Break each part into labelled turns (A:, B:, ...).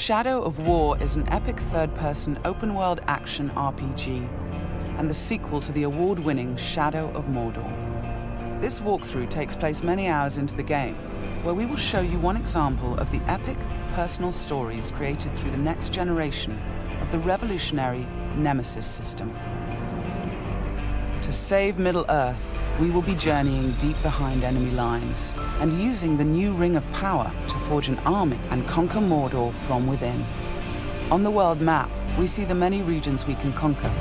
A: Shadow of War is an epic third-person open-world action RPG and the sequel to the award-winning Shadow of Mordor. This walkthrough takes place many hours into the game, where we will show you one example of the epic, personal stories created through the next generation of the revolutionary Nemesis system. To save Middle-earth, we will be journeying deep behind enemy lines and using the new Ring of Power to forge an army and conquer Mordor from within. On the world map, we see the many regions we can conquer.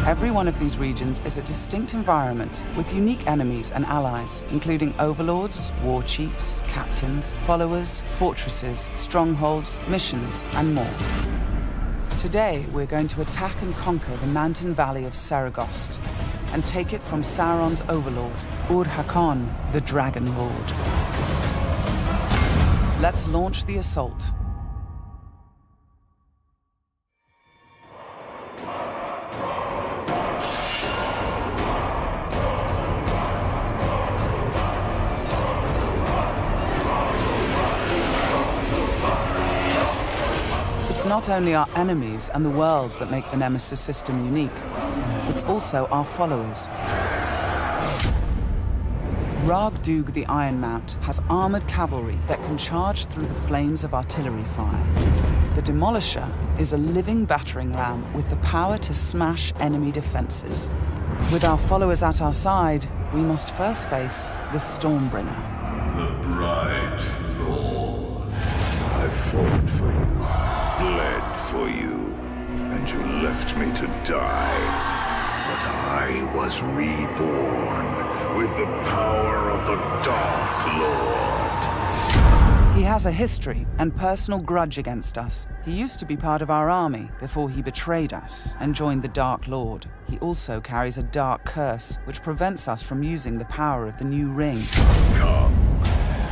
A: Every one of these regions is a distinct environment with unique enemies and allies, including overlords, war chiefs, captains, followers, fortresses, strongholds, missions, and more. Today, we're going to attack and conquer the mountain valley of Saragost and take it from Sauron's overlord, Ur-Hakon, the Dragon Lord. Let's launch the assault. It's not only our enemies and the world that make the Nemesis system unique, it's also our followers. Ragdug the Ironmount has armored cavalry that can charge through the flames of artillery fire. The Demolisher is a living battering ram with the power to smash enemy defenses. With our followers at our side, we must first face the Stormbringer.
B: The bright Lord. I fought for you, bled for you, and you left me to die. But I was reborn with the power of the Dark Lord.
A: He has a history and personal grudge against us. He used to be part of our army before he betrayed us and joined the Dark Lord. He also carries a dark curse, which prevents us from using the power of the new ring.
B: Come,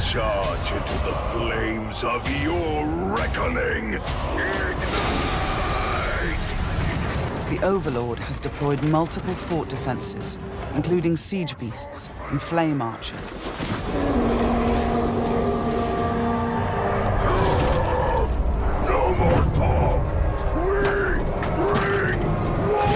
B: charge into the flames of your reckoning. Ignite!
A: The Overlord has deployed multiple fort defenses, including siege beasts and flame archers.
B: No more talk! We bring war!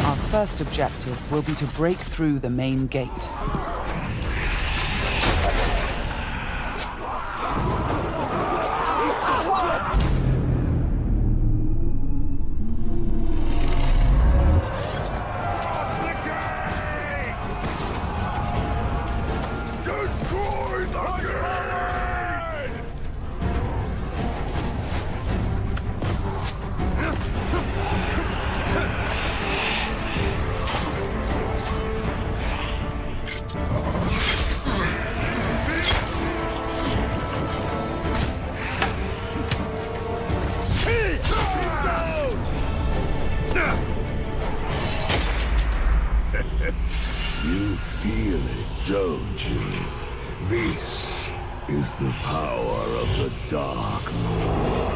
A: Our first objective will be to break through the main gate.
B: Destroy the gate! You feel it, don't you? This is the power of the Dark Lord.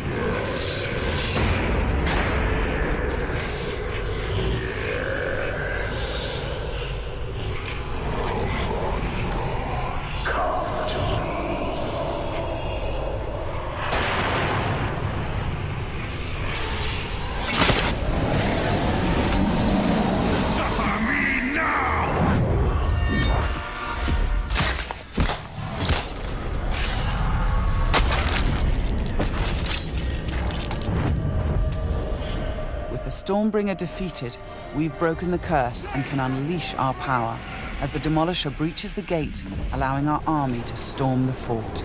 B: Yes. Yes. Come to me. Suffer me now!
A: With the Stormbringer defeated, we've broken the curse and can unleash our power as the Demolisher breaches the gate, allowing our army to storm the fort.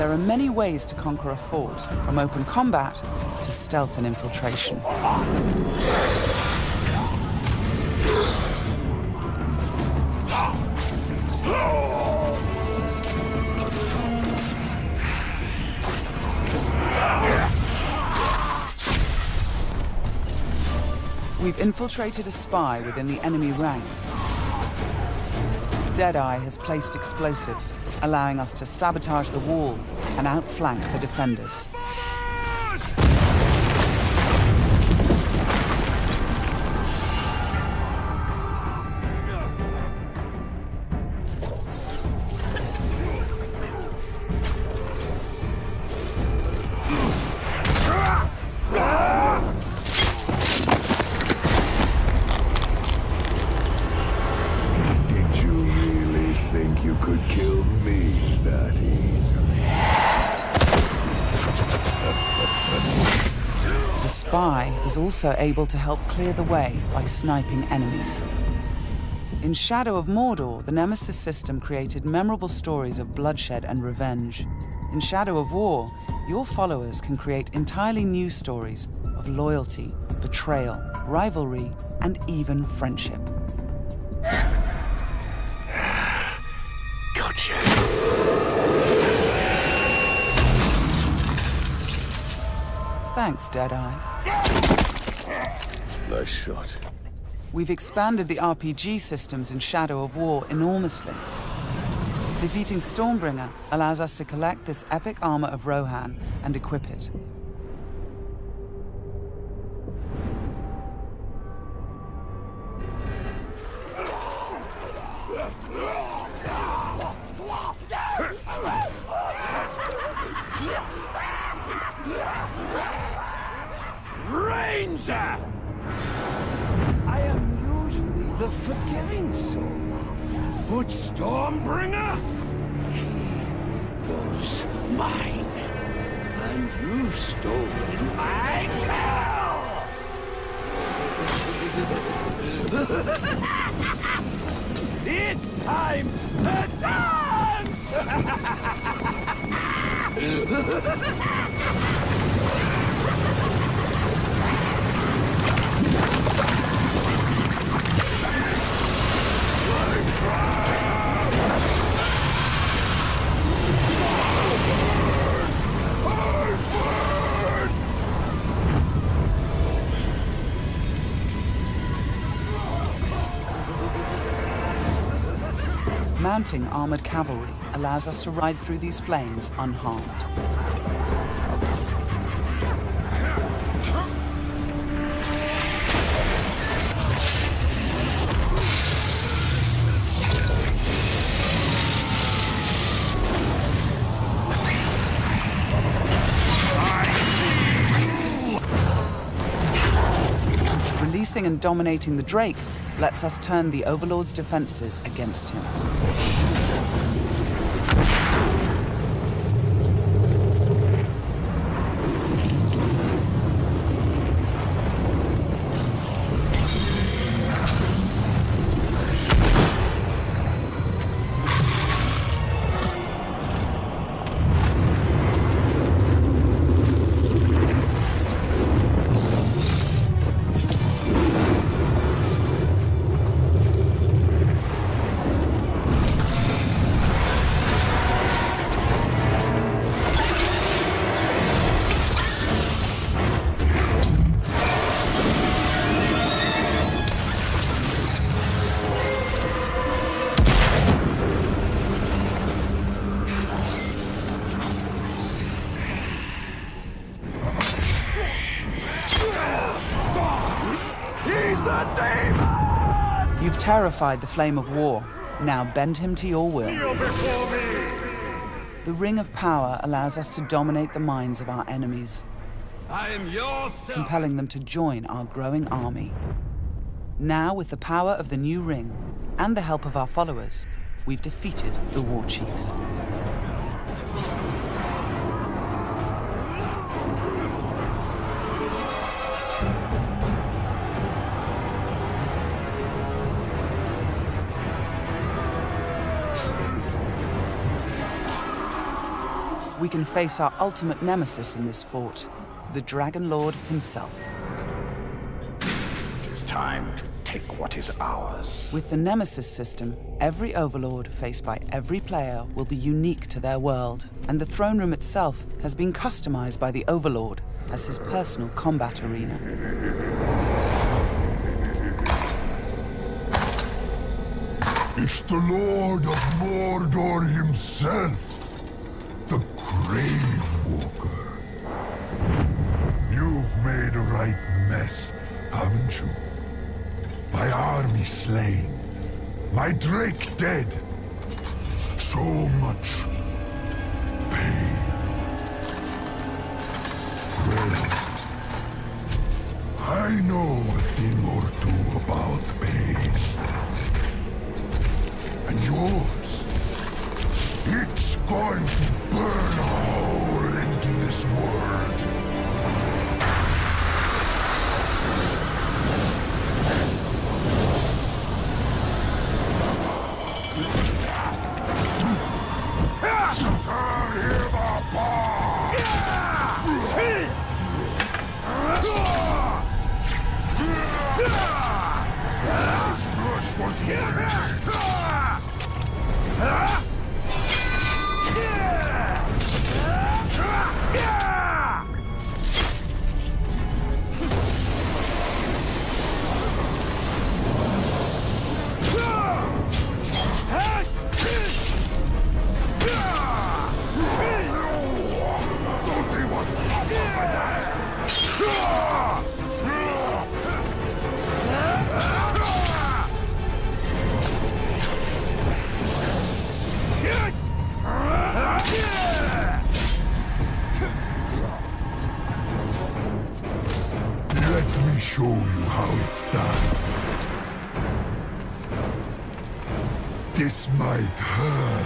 A: There are many ways to conquer a fort, from open combat to stealth and infiltration. We've infiltrated a spy within the enemy ranks. Deadeye has placed explosives, allowing us to sabotage the wall and outflank the defenders. The spy is also able to help clear the way by sniping enemies. In Shadow of Mordor, the Nemesis system created memorable stories of bloodshed and revenge. In Shadow of War, your followers can create entirely new stories of loyalty, betrayal, rivalry, and even friendship.
B: Gotcha.
A: Thanks, Deadeye.
B: Nice shot.
A: We've expanded the RPG systems in Shadow of War enormously. Defeating Stormbringer allows us to collect this epic armor of Rohan and equip it.
C: Ranger! I am usually the forgiving soul, but Stormbringer, he was mine, and you've stolen my tail! It's time to dance!
A: Mounting armored cavalry allows us to ride through these flames unharmed. Releasing and dominating the Drake lets us turn the Overlord's defenses against him. You've terrified the Flame of War. Now bend him to your will. The Ring of Power allows us to dominate the minds of our enemies,
C: I am your son.
A: compelling them to join our growing army. Now, with the power of the new ring and the help of our followers, we've defeated the War Chiefs. we can face our ultimate nemesis in this fort, the Dragon Lord himself.
B: It is time to take what is ours.
A: With the Nemesis system, every Overlord faced by every player will be unique to their world, and the throne room itself has been customized by the Overlord as his personal combat arena.
D: It's the Lord of Mordor himself, the Grave Walker. You've made a right mess, haven't you? My army slain, my Drake dead. So much pain. Well, I know a thing or two about pain. And yours, it's going to burn a hole into this world. Tear him apart! His brush was Let me show you how it's done. This might hurt.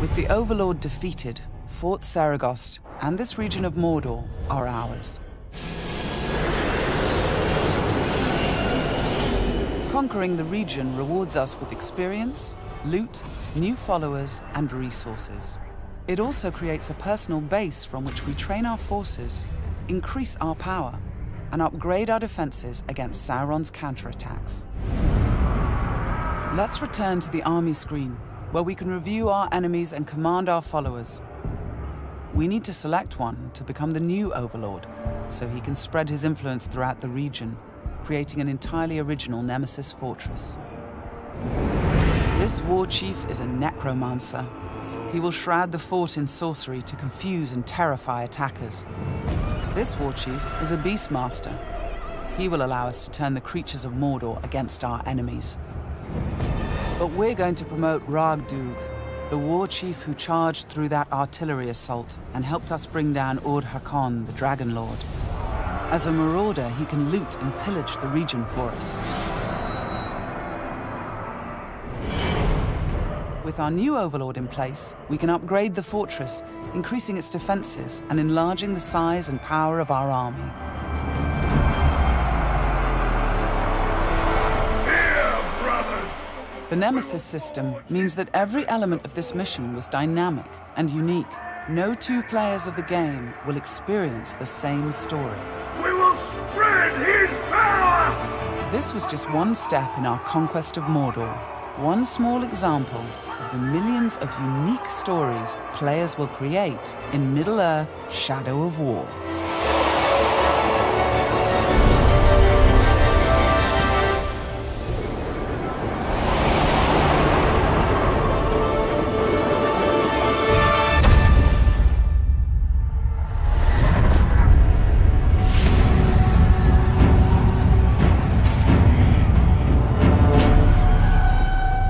A: With the Overlord defeated, Fort Saragost and this region of Mordor are ours. Conquering the region rewards us with experience, loot, new followers, and resources. It also creates a personal base from which we train our forces, increase our power, and upgrade our defenses against Sauron's counterattacks. Let's return to the army screen, where we can review our enemies and command our followers. We need to select one to become the new Overlord, so he can spread his influence throughout the region, creating an entirely original Nemesis fortress. This war chief is a necromancer. He will shroud the fort in sorcery to confuse and terrify attackers. This war chief is a beastmaster. He will allow us to turn the creatures of Mordor against our enemies. But we're going to promote Ragdug, the war chief who charged through that artillery assault and helped us bring down Ord-Hakon, the Dragon Lord. As a marauder, he can loot and pillage the region for us. With our new Overlord in place, we can upgrade the fortress, increasing its defenses and enlarging the size and power of our army. The Nemesis system means that every element of this mission was dynamic and unique. No two players of the game will experience the same story.
D: We will spread his power!
A: This was just one step in our conquest of Mordor. One small example of the millions of unique stories players will create in Middle-earth: Shadow of War.